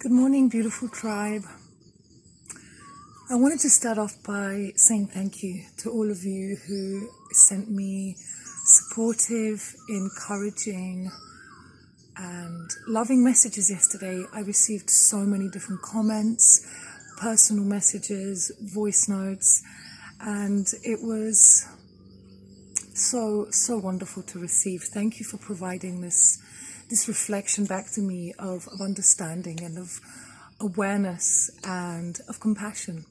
Good morning, beautiful tribe. I wanted to start off by saying thank you to all of you who sent me supportive, encouraging, and loving messages yesterday. I received so many different comments, personal messages, voice notes, and it was so wonderful to receive. Thank you for providing this reflection back to me of understanding and of awareness and of compassion.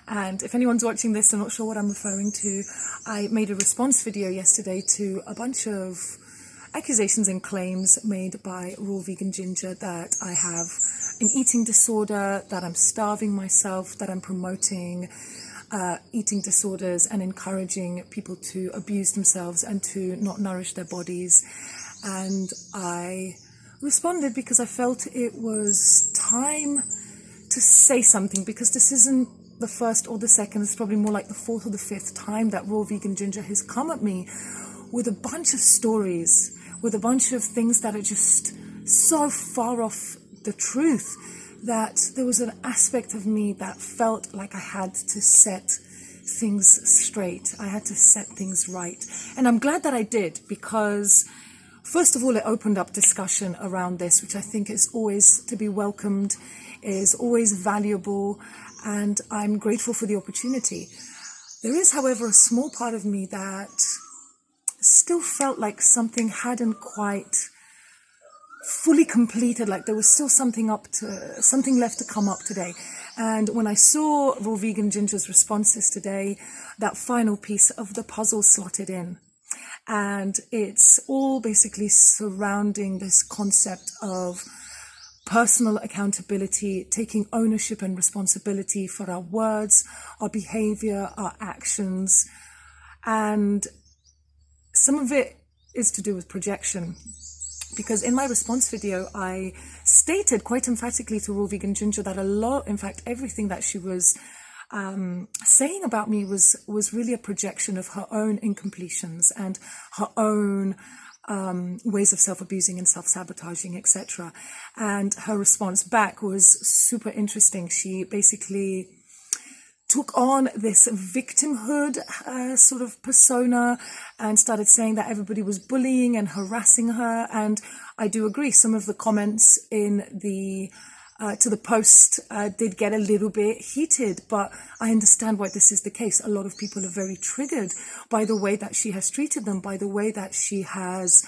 And if anyone's watching this and not sure what I'm referring to, I made a response video yesterday to a bunch of accusations and claims made by Raw Vegan Ginger that I have an eating disorder, that I'm starving myself, that I'm promoting eating disorders and encouraging people to abuse themselves and to not nourish their bodies. And I responded because I felt it was time to say something, because this isn't the first or the second, it's probably more like the fourth or the fifth time that Raw Vegan Ginger has come at me with a bunch of stories, with a bunch of things that are just so far off the truth that there was an aspect of me that felt like I had to set things straight. I had to set things right. And I'm glad that I did, because first of all, it opened up discussion around this, which I think is always to be welcomed, is always valuable, and I'm grateful for the opportunity. There is, however, a small part of me that still felt like something hadn't quite fully completed, like there was still something left to come up today. And when I saw Raw Vegan Ginger's responses today, that final piece of the puzzle slotted in. And it's all basically surrounding this concept of personal accountability, taking ownership and responsibility for our words, our behavior, our actions. And some of it is to do with projection. Because in my response video, I stated quite emphatically to Raw Vegan Ginger that in fact, everything that she was saying about me was really a projection of her own incompletions and her own ways of self-abusing and self-sabotaging, etc. And her response back was super interesting. She basically took on this victimhood sort of persona and started saying that everybody was bullying and harassing her. And I do agree, some of the comments in the to the post did get a little bit heated, but I understand why this is the case. A lot of people are very triggered by the way that she has treated them, by the way that she has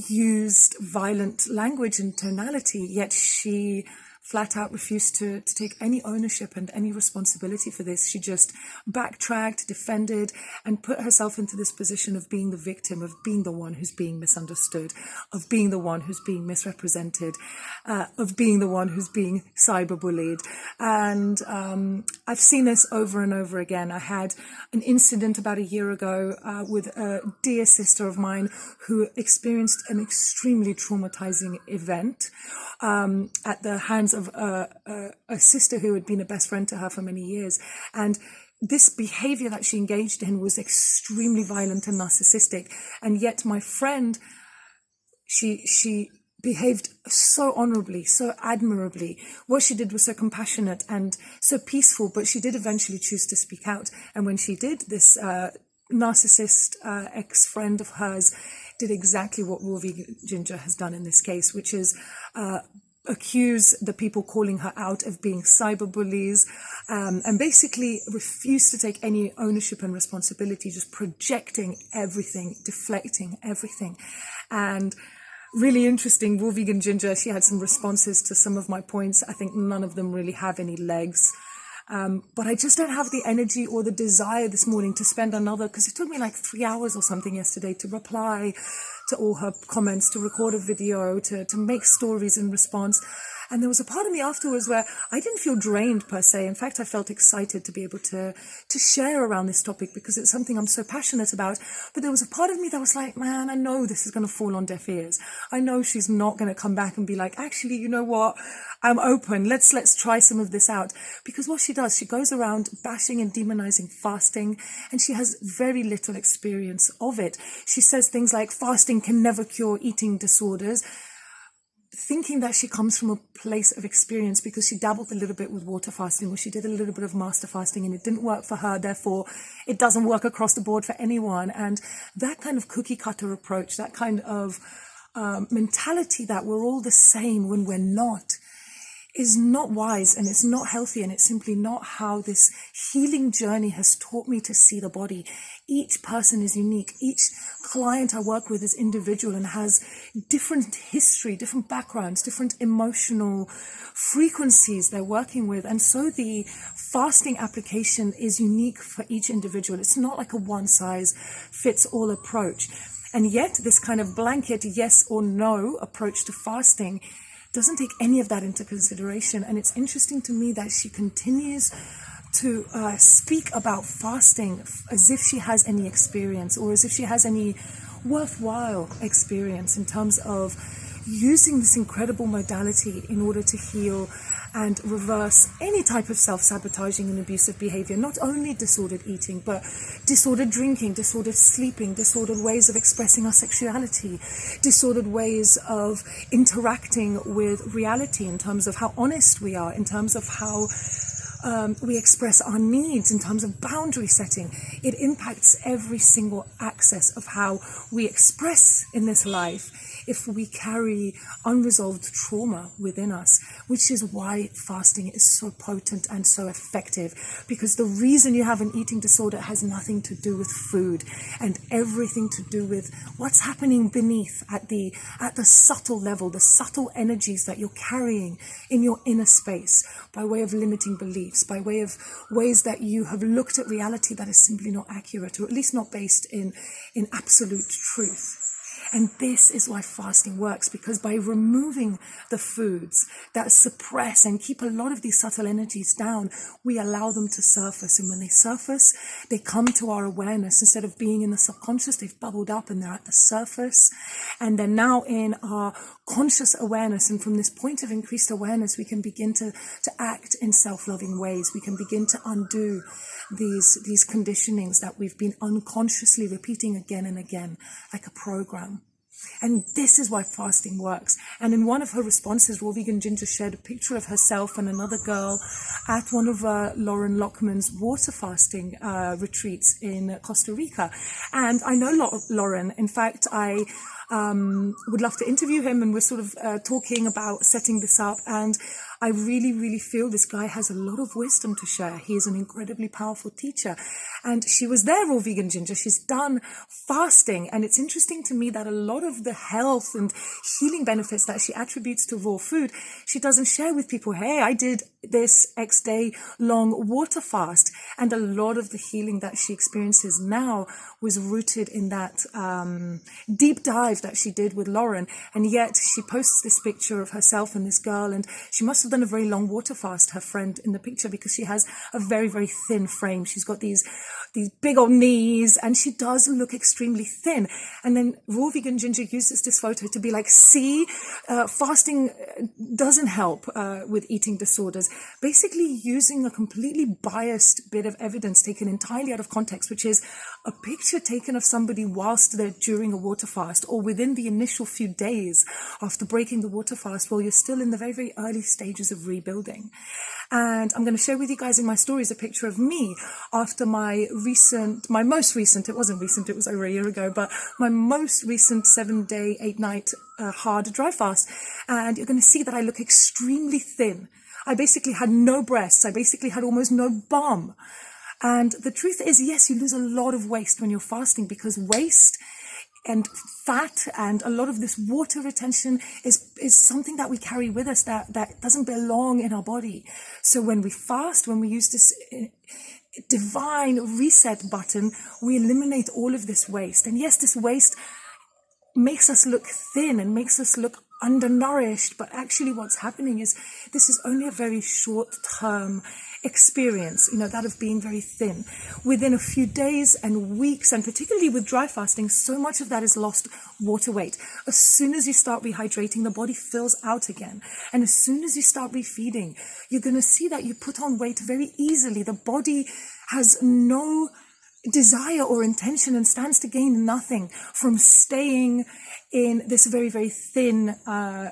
used violent language and tonality, yet she flat out refused to take any ownership and any responsibility for this. She just backtracked, defended, and put herself into this position of being the victim, of being the one who's being misunderstood, of being the one who's being misrepresented, of being the one who's being cyberbullied. And I've seen this over and over again. I had an incident about a year ago with a dear sister of mine who experienced an extremely traumatizing event at the hands of a sister who had been a best friend to her for many years. And this behavior that she engaged in was extremely violent and narcissistic. And yet my friend, she behaved so honorably, so admirably. What she did was so compassionate and so peaceful, but she did eventually choose to speak out. And when she did, this narcissist ex-friend of hers did exactly what Raw Vegan Ginger has done in this case, which is accuse the people calling her out of being cyberbullies, and basically refuse to take any ownership and responsibility, just projecting everything, deflecting everything. And really interesting, Raw Vegan Ginger, she had some responses to some of my points. I think none of them really have any legs. But I just don't have the energy or the desire this morning to spend another, because it took me like 3 hours or something yesterday to reply to all her comments, to record a video, to make stories in response. And there was a part of me afterwards where I didn't feel drained per se. In fact, I felt excited to be able to share around this topic because it's something I'm so passionate about. But there was a part of me that was like, man, I know this is going to fall on deaf ears. I know she's not going to come back and be like, actually, you know what? I'm open. Let's try some of this out. Because what she does, she goes around bashing and demonizing fasting, and she has very little experience of it. She says things like fasting can never cure eating disorders. thinking that she comes from a place of experience because she dabbled a little bit with water fasting, or she did a little bit of master fasting and it didn't work for her, therefore it doesn't work across the board for anyone. And that kind of cookie cutter approach, that kind of mentality that we're all the same when we're not, is not wise, and it's not healthy, and it's simply not how this healing journey has taught me to see the body. Each person is unique. Each client I work with is individual and has different history, different backgrounds, different emotional frequencies they're working with. And so the fasting application is unique for each individual. It's not like a one-size-fits-all approach. And yet this kind of blanket yes or no approach to fasting doesn't take any of that into consideration. And it's interesting to me that she continues to speak about fasting as if she has any experience, or as if she has any worthwhile experience in terms of using this incredible modality in order to heal and reverse any type of self-sabotaging and abusive behavior, not only disordered eating, but disordered drinking, disordered sleeping, disordered ways of expressing our sexuality, disordered ways of interacting with reality in terms of how honest we are, in terms of how we express our needs, in terms of boundary setting. It impacts every single access of how we express in this life if we carry unresolved trauma within us, which is why fasting is so potent and so effective. Because the reason you have an eating disorder has nothing to do with food and everything to do with what's happening beneath at the subtle level, the subtle energies that you're carrying in your inner space by way of limiting beliefs, by way of ways that you have looked at reality that is simply not accurate, or at least not based in absolute truth. And this is why fasting works, because by removing the foods that suppress and keep a lot of these subtle energies down, we allow them to surface. And when they surface, they come to our awareness. Instead of being in the subconscious, they've bubbled up and they're at the surface. And they're now in our conscious awareness. And from this point of increased awareness, we can begin to act in self-loving ways. We can begin to undo these conditionings that we've been unconsciously repeating again and again, like a program. And this is why fasting works. And in one of her responses, Raw Vegan Ginger shared a picture of herself and another girl at one of Lauren Lockman's water fasting retreats in Costa Rica. And I know Lauren. In fact, I would love to interview him, and we're sort of talking about setting this up. And I really, really feel this guy has a lot of wisdom to share. He is an incredibly powerful teacher. And she was there, Raw Vegan Ginger. She's done fasting. And it's interesting to me that a lot of the health and healing benefits that she attributes to raw food, she doesn't share with people. Hey, I did this X day long water fast. And a lot of the healing that she experiences now was rooted in that deep dive that she did with Lauren. And yet she posts this picture of herself and this girl, and she must have done a very long water fast, her friend in the picture, because she has a very, very thin frame. She's got these big old knees, and she does look extremely thin. And then Raw Vegan Ginger uses this photo to be like, see, fasting doesn't help with eating disorders. Basically using a completely biased bit of evidence taken entirely out of context, which is a picture taken of somebody whilst they're during a water fast, or within the initial few days after breaking the water fast, while you're still in the very, very early stages of rebuilding. And I'm going to share with you guys in my stories a picture of me after my most recent, it wasn't recent, it was over a year ago, but my most recent 7-day, 8-night hard dry fast. And you're going to see that I look extremely thin. I basically had no breasts. I basically had almost no bum. And the truth is, yes, you lose a lot of waste when you're fasting, because waste and fat and a lot of this water retention is something that we carry with us that doesn't belong in our body. So when we fast, when we use this divine reset button, we eliminate all of this waste. And yes, this waste makes us look thin and makes us look undernourished, but actually what's happening is this is only a very short-term experience, that of being very thin. Within a few days and weeks, and particularly with dry fasting, so much of that is lost water weight. As soon as you start rehydrating, the body fills out again. And as soon as you start refeeding, you're going to see that you put on weight very easily. The body has no desire or intention and stands to gain nothing from staying in this very, very thin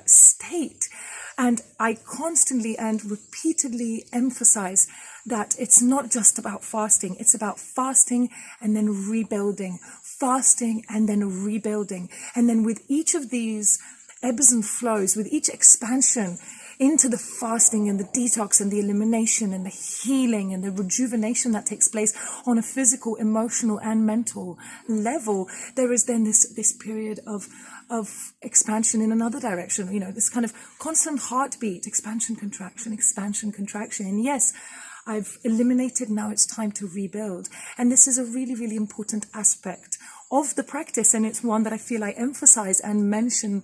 state. And I constantly and repeatedly emphasize that it's not just about fasting. It's about fasting and then rebuilding, fasting and then rebuilding. And then with each of these ebbs and flows, with each expansion into the fasting and the detox and the elimination and the healing and the rejuvenation that takes place on a physical, emotional and mental level, there is then this period of expansion in another direction, this kind of constant heartbeat, expansion, contraction, and yes, I've eliminated, now it's time to rebuild. And this is a really, really important aspect of the practice, and it's one that I feel I emphasize and mention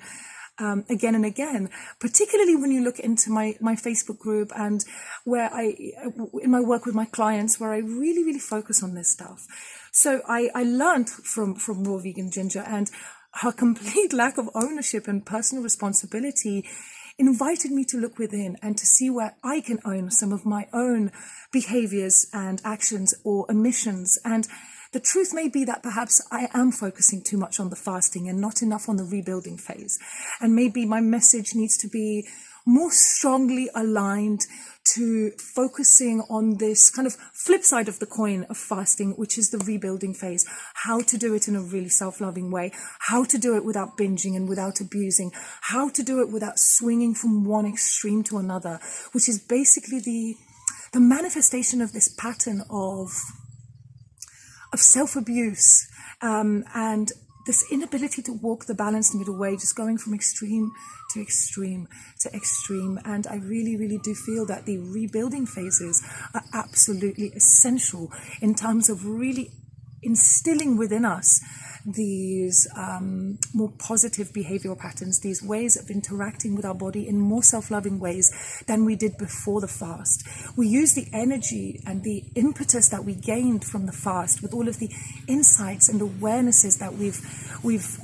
again and again, particularly when you look into my Facebook group and where in my work with my clients, where I really, really focus on this stuff. So I learned from Raw Vegan Ginger, and her complete lack of ownership and personal responsibility invited me to look within and to see where I can own some of my own behaviors and actions or omissions. And the truth may be that perhaps I am focusing too much on the fasting and not enough on the rebuilding phase. And maybe my message needs to be more strongly aligned to focusing on this kind of flip side of the coin of fasting, which is the rebuilding phase. How to do it in a really self-loving way, how to do it without binging and without abusing, how to do it without swinging from one extreme to another, which is basically the manifestation of this pattern of self-abuse and this inability to walk the balanced middle way, just going from extreme to extreme to extreme. And I really, really do feel that the rebuilding phases are absolutely essential in terms of really instilling within us these more positive behavioral patterns, these ways of interacting with our body in more self-loving ways than we did before the fast. We use the energy and the impetus that we gained from the fast with all of the insights and awarenesses that we've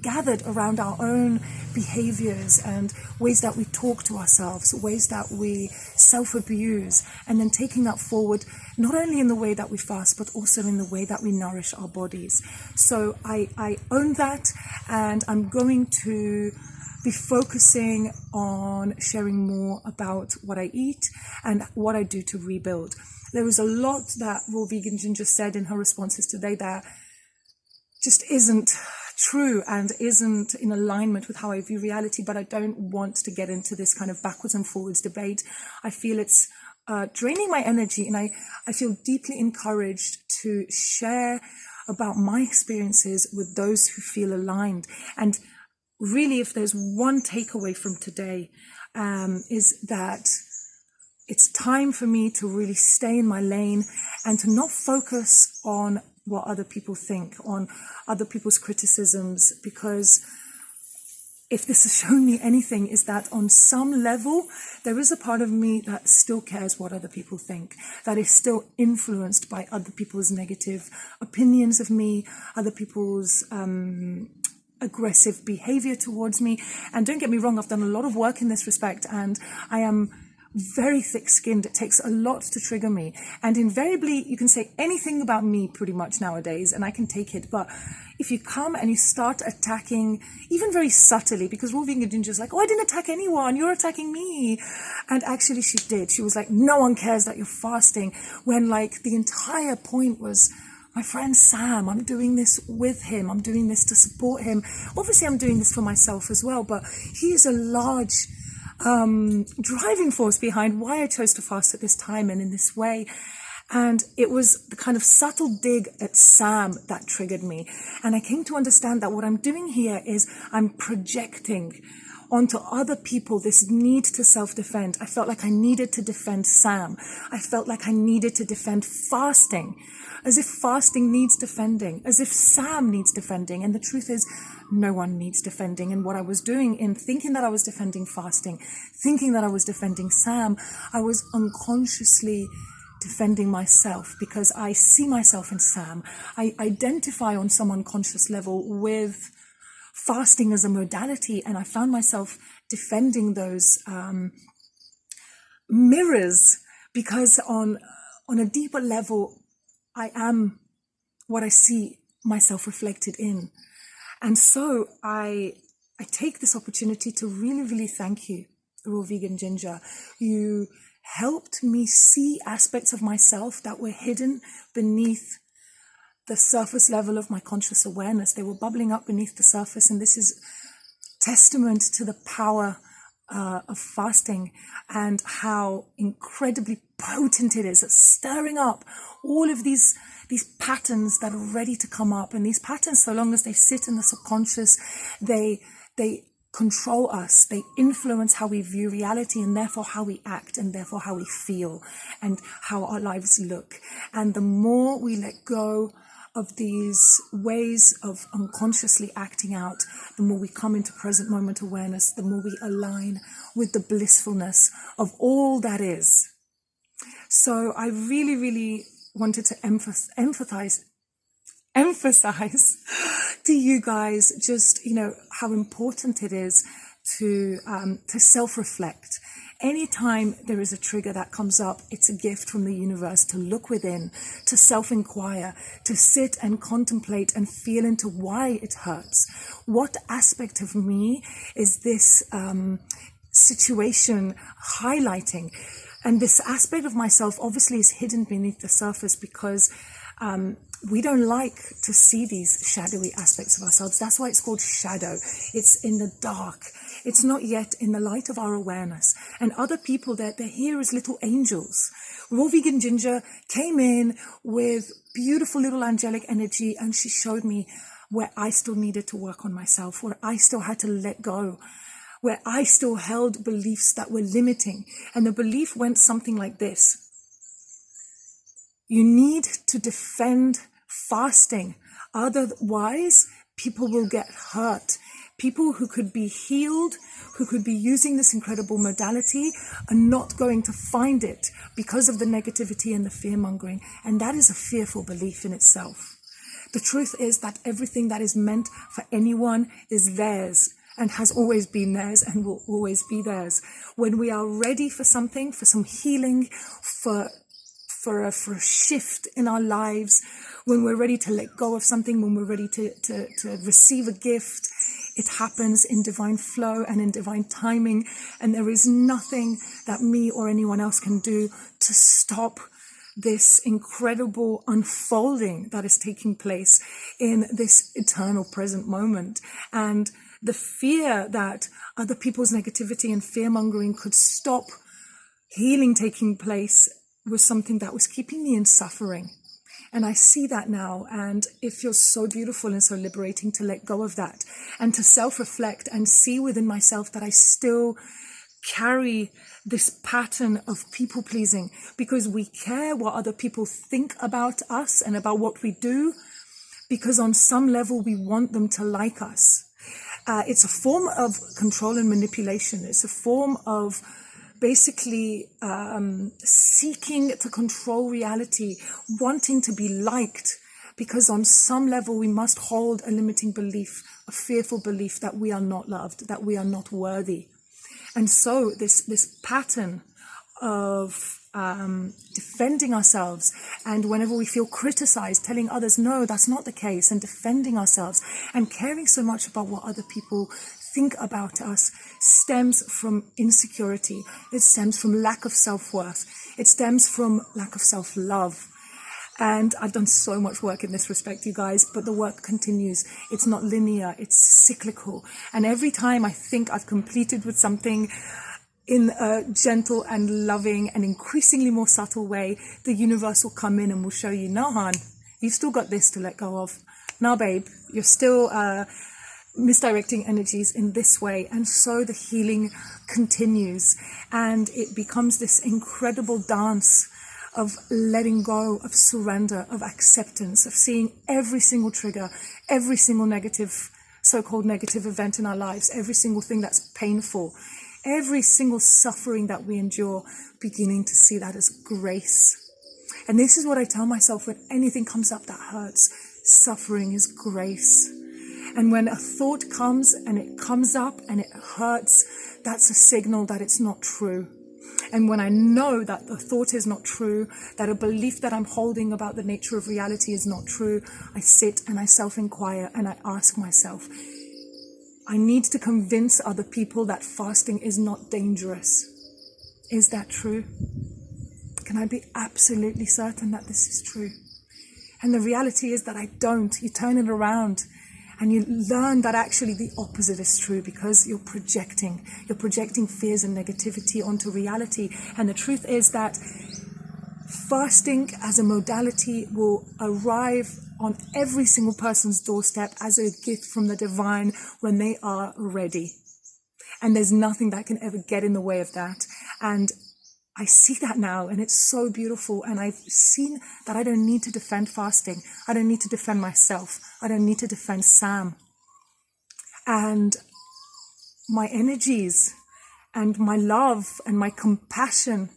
gathered around our own behaviors and ways that we talk to ourselves, ways that we self-abuse, and then taking that forward not only in the way that we fast, but also in the way that we nourish our bodies. So I own that, and I'm going to be focusing on sharing more about what I eat and what I do to rebuild. There was a lot that Raw Vegan Ginger said in her responses today that just isn't true and isn't in alignment with how I view reality, but I don't want to get into this kind of backwards and forwards debate. I feel it's draining my energy, and I feel deeply encouraged to share about my experiences with those who feel aligned. And really, if there's one takeaway from today, is that it's time for me to really stay in my lane and to not focus on what other people think, on other people's criticisms, because if this has shown me anything, is that on some level, there is a part of me that still cares what other people think, that is still influenced by other people's negative opinions of me, other people's aggressive behavior towards me. And don't get me wrong, I've done a lot of work in this respect, and I am very thick-skinned. It takes a lot to trigger me. And invariably, you can say anything about me pretty much nowadays, and I can take it. But if you come and you start attacking, even very subtly, because Raw Vegan Ginger is like, oh, I didn't attack anyone, you're attacking me. And actually she did. She was like, no one cares that you're fasting. When like the entire point was, my friend Sam, I'm doing this with him. I'm doing this to support him. Obviously, I'm doing this for myself as well, but he is a large driving force behind why I chose to fast at this time and in this way. And it was the kind of subtle dig at Sam that triggered me. And I came to understand that what I'm doing here is I'm projecting onto other people this need to self-defend. I felt like I needed to defend Sam. I felt like I needed to defend fasting, as if fasting needs defending, as if Sam needs defending. And the truth is, no one needs defending. And what I was doing in thinking that I was defending fasting, thinking that I was defending Sam, I was unconsciously defending myself, because I see myself in Sam. I identify on some unconscious level with fasting as a modality, and I found myself defending those mirrors, because on a deeper level, I am what I see myself reflected in. And so I take this opportunity to really, really thank you, Raw Vegan Ginger. You helped me see aspects of myself that were hidden beneath the surface level of my conscious awareness. They were bubbling up beneath the surface, and this is testament to the power of fasting and how incredibly potent it is at stirring up all of these patterns that are ready to come up. And these patterns, so long as they sit in the subconscious, they control us, they influence how we view reality, and therefore how we act, and therefore how we feel, and how our lives look. And the more we let go of these ways of unconsciously acting out, the more we come into present moment awareness, the more we align with the blissfulness of all that is. So I really, really wanted to emphasize to you guys just, how important it is to self-reflect. Anytime there is a trigger that comes up, it's a gift from the universe to look within, to self-inquire, to sit and contemplate and feel into why it hurts. What aspect of me is this situation highlighting? And this aspect of myself obviously is hidden beneath the surface because we don't like to see these shadowy aspects of ourselves. That's why it's called shadow. It's in the dark. It's not yet in the light of our awareness. And other people, they're here as little angels. Raw Vegan Ginger came in with beautiful little angelic energy, and she showed me where I still needed to work on myself, where I still had to let go, where I still held beliefs that were limiting. And the belief went something like this: you need to defend fasting. Otherwise, people will get hurt. People who could be healed, who could be using this incredible modality, are not going to find it because of the negativity and the fear-mongering. And that is a fearful belief in itself. The truth is that everything that is meant for anyone is theirs, and has always been theirs and will always be theirs. When we are ready for something, for some healing, for a shift in our lives, when we're ready to let go of something, when we're ready to receive a gift, it happens in divine flow and in divine timing. And there is nothing that me or anyone else can do to stop this incredible unfolding that is taking place in this eternal present moment. And the fear that other people's negativity and fear-mongering could stop healing taking place was something that was keeping me in suffering. And I see that now, and it feels so beautiful and so liberating to let go of that and to self-reflect and see within myself that I still carry this pattern of people-pleasing, because we care what other people think about us and about what we do, because on some level we want them to like us. It's a form of control and manipulation. It's a form of basically seeking to control reality, wanting to be liked, because on some level we must hold a limiting belief, a fearful belief that we are not loved, that we are not worthy. And so this pattern of defending ourselves, and whenever we feel criticized, telling others, no, that's not the case, and defending ourselves and caring so much about what other people think about us, stems from insecurity. It stems from lack of self-worth. It stems from lack of self-love. And I've done so much work in this respect, you guys, but the work continues. It's not linear, it's cyclical. And every time I think I've completed with something in a gentle and loving and increasingly more subtle way, the universe will come in and will show you, no, hon, you've still got this to let go of. No, babe, you're still misdirecting energies in this way. And so the healing continues, and it becomes this incredible dance of letting go, of surrender, of acceptance, of seeing every single trigger, every single negative, so-called negative event in our lives, every single thing that's painful, every single suffering that we endure, beginning to see that as grace. And this is what I tell myself when anything comes up that hurts. Suffering is grace. And when a thought comes and it comes up and it hurts, that's a signal that it's not true. And when I know that the thought is not true, that a belief that I'm holding about the nature of reality is not true, I sit and I self-inquire and I ask myself, I need to convince other people that fasting is not dangerous. Is that true? Can I be absolutely certain that this is true? And the reality is that I don't. You turn it around and you learn that actually the opposite is true, because you're projecting fears and negativity onto reality. And the truth is that fasting as a modality will arrive on every single person's doorstep as a gift from the divine when they are ready. And there's nothing that can ever get in the way of that. And I see that now, and it's so beautiful. And I've seen that I don't need to defend fasting. I don't need to defend myself. I don't need to defend Sam. And my energies and my love and my compassion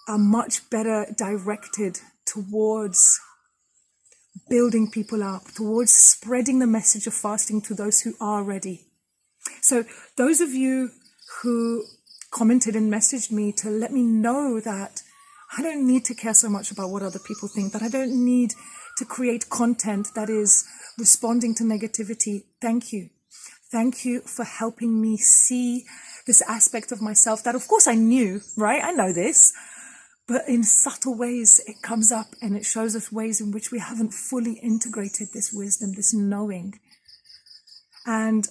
are much better directed towards building people up, towards spreading the message of fasting to those who are ready. So those of you who commented and messaged me to let me know that I don't need to care so much about what other people think, that I don't need to create content that is responding to negativity. Thank you. Thank you for helping me see this aspect of myself that, of course, I knew, right? I know this. But in subtle ways, it comes up and it shows us ways in which we haven't fully integrated this wisdom, this knowing. And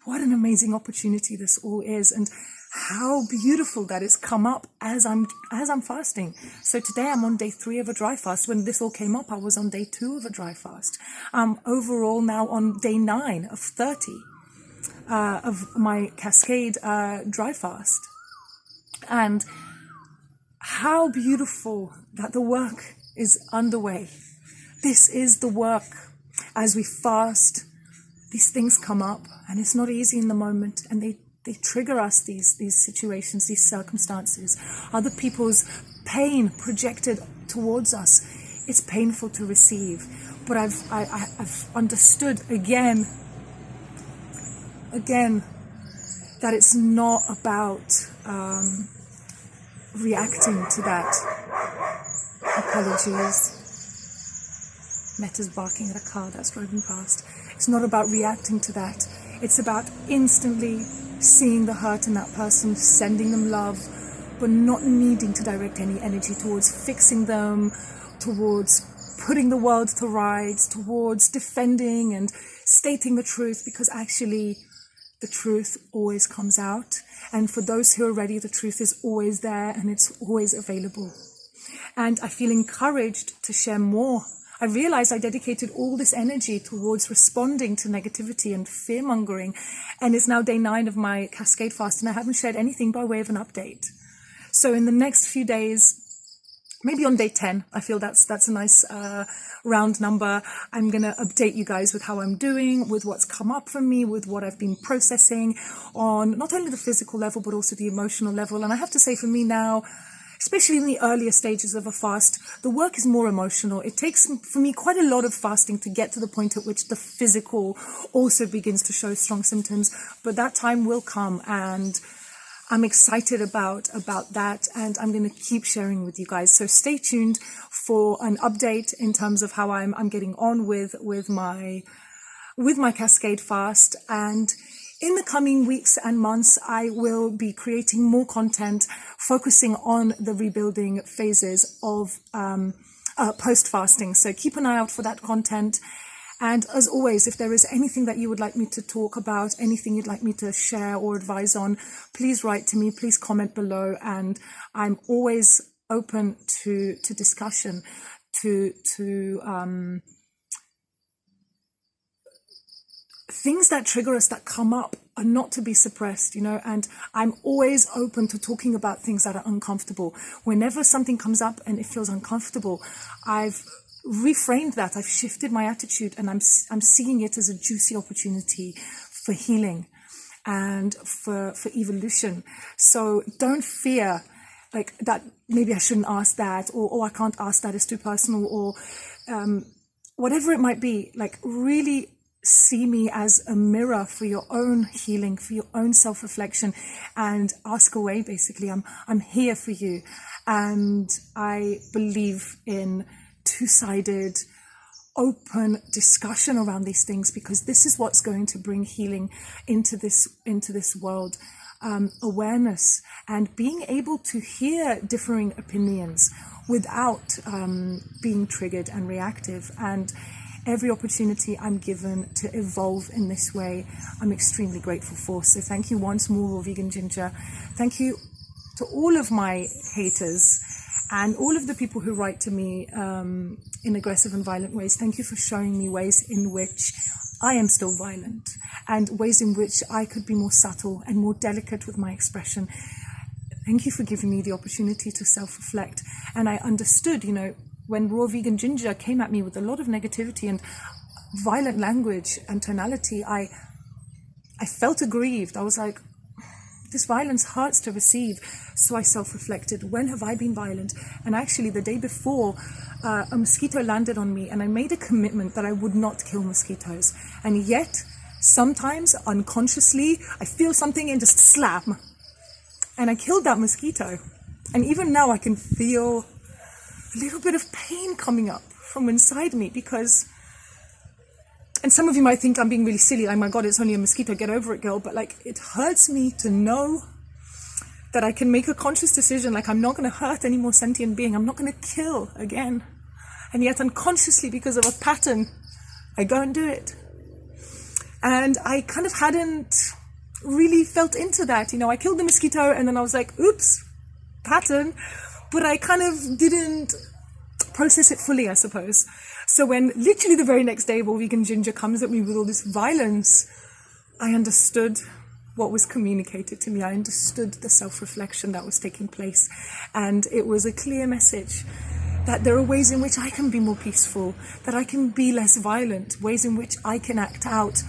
what an amazing opportunity this all is. And how beautiful that it's come up as I'm fasting. So today I'm on day 3 of a dry fast. When this all came up, I was on day 2 of a dry fast. Overall now on day 9 of 30 of my Cascade dry fast. And how beautiful that the work is underway. This is the work. As we fast, these things come up, and it's not easy in the moment, and they trigger us, these situations, these circumstances. Other people's pain projected towards us. It's painful to receive. But I've understood again, that it's not about reacting to that. Apologies. Meta's barking at a car that's driving past. It's not about reacting to that. It's about instantly seeing the hurt in that person, sending them love, but not needing to direct any energy towards fixing them, towards putting the world to rights, towards defending and stating the truth, because actually the truth always comes out. And for those who are ready, the truth is always there and it's always available. And I feel encouraged to share more. I realized I dedicated all this energy towards responding to negativity and fear-mongering, and it's now day 9 of my Cascade fast, and I haven't shared anything by way of an update. So in the next few days, maybe on day 10, I feel that's a nice round number, I'm going to update you guys with how I'm doing, with what's come up for me, with what I've been processing on not only the physical level, but also the emotional level. And I have to say, for me now, especially in the earlier stages of a fast, the work is more emotional. It takes, for me, quite a lot of fasting to get to the point at which the physical also begins to show strong symptoms. But that time will come, and I'm excited about that, and I'm going to keep sharing with you guys. So stay tuned for an update in terms of how I'm getting on with my Cascade fast. And in the coming weeks and months, I will be creating more content focusing on the rebuilding phases of post-fasting. So keep an eye out for that content. And as always, if there is anything that you would like me to talk about, anything you'd like me to share or advise on, please write to me, please comment below. And I'm always open to discussion, to things that trigger us, that come up, are not to be suppressed, and I'm always open to talking about things that are uncomfortable. Whenever something comes up and it feels uncomfortable, I've reframed that. I've shifted my attitude, and I'm seeing it as a juicy opportunity for healing and for evolution. So don't fear like that maybe I shouldn't ask that, or I can't ask that, it's too personal, or whatever it might be. Like, really see me as a mirror for your own healing, for your own self-reflection, and ask away. Basically, I'm here for you. And I believe in two-sided, open discussion around these things, because this is what's going to bring healing into this world. Awareness and being able to hear differing opinions without being triggered and reactive. And every opportunity I'm given to evolve in this way, I'm extremely grateful for. So thank you once more, Raw Vegan Ginger. Thank you to all of my haters and all of the people who write to me in aggressive and violent ways. Thank you for showing me ways in which I am still violent, and ways in which I could be more subtle and more delicate with my expression. Thank you for giving me the opportunity to self-reflect. And I understood, when Raw Vegan Ginger came at me with a lot of negativity and violent language and tonality, I felt aggrieved. I was like, this violence hurts to receive. So I self-reflected. When have I been violent? And actually, the day before, a mosquito landed on me, and I made a commitment that I would not kill mosquitoes. And yet, sometimes, unconsciously, I feel something and just slam. And I killed that mosquito. And even now, I can feel a little bit of pain coming up from inside me, because, and some of you might think I'm being really silly, like, my God, it's only a mosquito, get over it, girl. But like, it hurts me to know that I can make a conscious decision, like, I'm not going to hurt any more sentient being, I'm not going to kill again. And yet unconsciously, because of a pattern, I go and do it. And I kind of hadn't really felt into that. I killed the mosquito, and then I was like, oops, pattern. But I kind of didn't process it fully, I suppose. So when literally the very next day, Raw Vegan Ginger comes at me with all this violence, I understood what was communicated to me. I understood the self-reflection that was taking place. And it was a clear message that there are ways in which I can be more peaceful, that I can be less violent, ways in which I can act out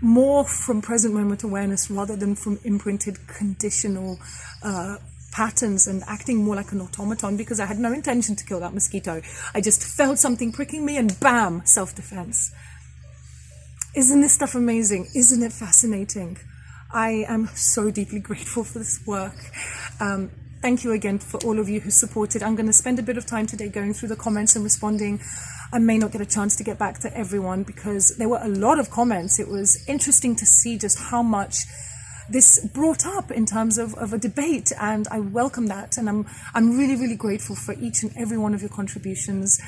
more from present moment awareness rather than from imprinted conditional patterns and acting more like an automaton, because I had no intention to kill that mosquito. I just felt something pricking me and bam, self-defense. Isn't this stuff amazing? Isn't it fascinating? I am so deeply grateful for this work. Thank you again for all of you who supported. I'm going to spend a bit of time today going through the comments and responding. I may not get a chance to get back to everyone because there were a lot of comments. It was interesting to see just how much this brought up in terms of a debate, and I welcome that, and I'm really, really grateful for each and every one of your contributions.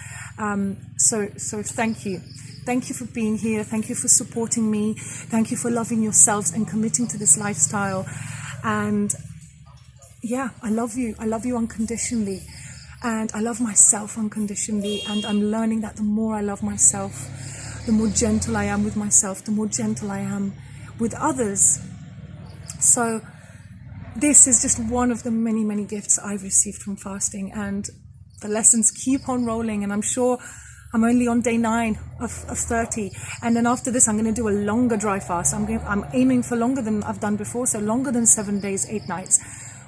So thank you. Thank you for being here. Thank you for supporting me. Thank you for loving yourselves and committing to this lifestyle. And yeah, I love you. I love you unconditionally. And I love myself unconditionally. And I'm learning that the more I love myself, the more gentle I am with myself, the more gentle I am with others. So this is just one of the many, many gifts I've received from fasting, and the lessons keep on rolling. And I'm sure I'm only on day 9 of 30. And then after this, I'm going to do a longer dry fast. I'm aiming for longer than I've done before. So longer than 7 days, 8 nights.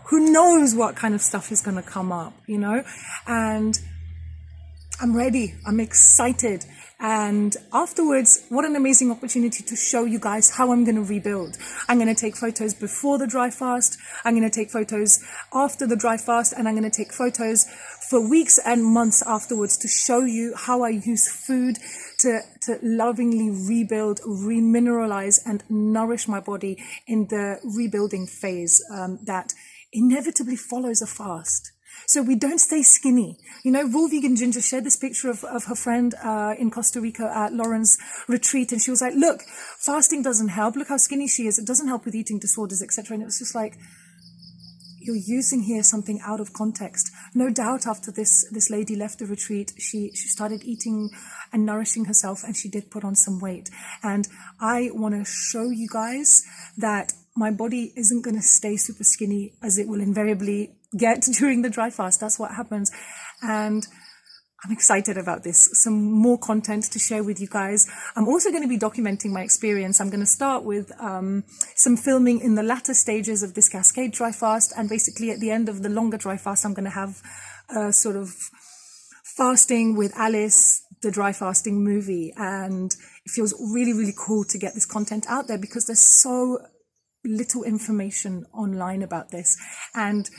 Who knows what kind of stuff is going to come up, and I'm ready. I'm excited. And afterwards, what an amazing opportunity to show you guys how I'm going to rebuild. I'm going to take photos before the dry fast. I'm going to take photos after the dry fast. And I'm going to take photos for weeks and months afterwards to show you how I use food to lovingly rebuild, remineralize, and nourish my body in the rebuilding phase that inevitably follows a fast. So we don't stay skinny. Raw Vegan Ginger shared this picture of her friend in Costa Rica at Lauren's retreat. And she was like, look, fasting doesn't help. Look how skinny she is. It doesn't help with eating disorders, etc. And it was just like, you're using here something out of context. No doubt after this lady left the retreat, she started eating and nourishing herself, and she did put on some weight. And I want to show you guys that my body isn't going to stay super skinny, as it will invariably get during the dry fast. That's what happens. And I'm excited about this. Some more content to share with you guys. I'm also going to be documenting my experience. I'm going to start with some filming in the latter stages of this Cascade dry fast. And basically at the end of the longer dry fast, I'm going to have a sort of fasting with Alice the dry fasting movie, and it feels really, really cool to get this content out there because there's so little information online about this. And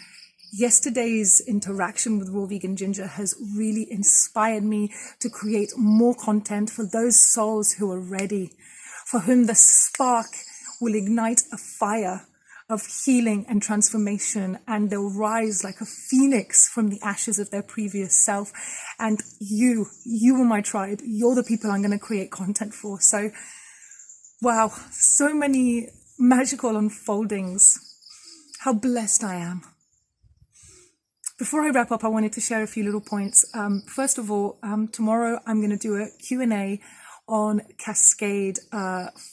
yesterday's interaction with Raw Vegan Ginger has really inspired me to create more content for those souls who are ready, for whom the spark will ignite a fire of healing and transformation, and they'll rise like a phoenix from the ashes of their previous self. And you are my tribe. You're the people I'm going to create content for. So, wow, so many magical unfoldings. How blessed I am. Before I wrap up, I wanted to share a few little points. First of all, tomorrow I'm going to do a Q&A on cascade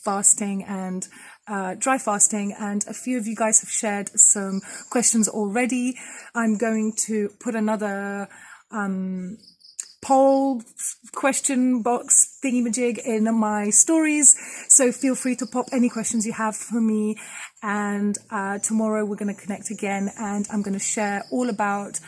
fasting and dry fasting, and a few of you guys have shared some questions already. I'm going to put another poll question box thingy-majig in my stories, so feel free to pop any questions you have for me, and tomorrow we're going to connect again, and I'm going to share all about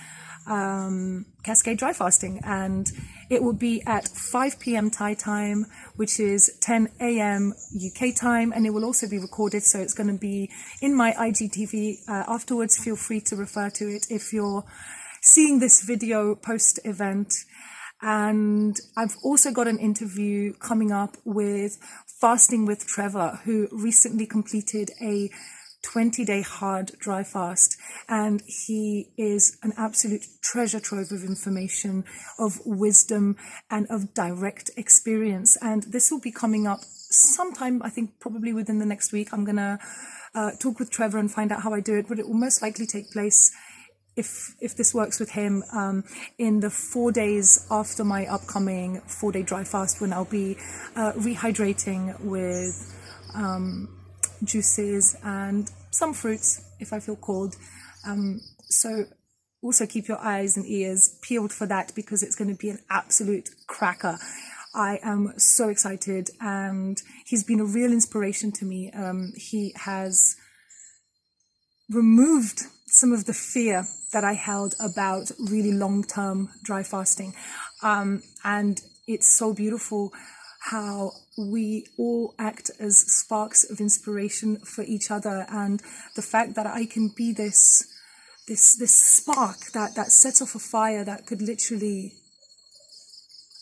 cascade dry fasting, and it will be at 5 p.m. Thai time, which is 10 a.m. UK time, and it will also be recorded, so it's going to be in my IGTV afterwards. Feel free to refer to it if you're seeing this video post-event. And I've also got an interview coming up with Fasting with Trevor, who recently completed a 20-day hard dry fast, and he is an absolute treasure trove of information, of wisdom, and of direct experience. And this will be coming up sometime, I think probably within the next week. I'm gonna talk with Trevor and find out how I do it, but it will most likely take place, if this works with him, in the 4 days after my upcoming 4-day dry fast, when I'll be rehydrating with juices and some fruits if I feel called. So also keep your eyes and ears peeled for that, because it's going to be an absolute cracker. I am so excited, and he's been a real inspiration to me. He has removed some of the fear that I held about really long-term dry fasting. And it's so beautiful how we all act as sparks of inspiration for each other, and the fact that I can be this spark that sets off a fire that could literally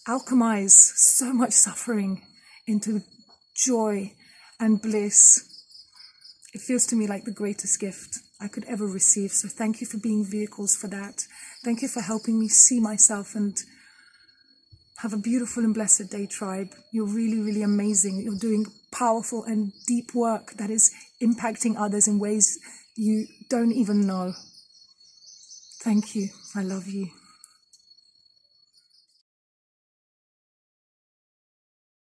alchemize so much suffering into joy and bliss. It feels to me like the greatest gift I could ever receive. So thank you for being vehicles for that. Thank you for helping me see myself, and have a beautiful and blessed day, tribe. You're really, really amazing. You're doing powerful and deep work that is impacting others in ways you don't even know. Thank you. I love you.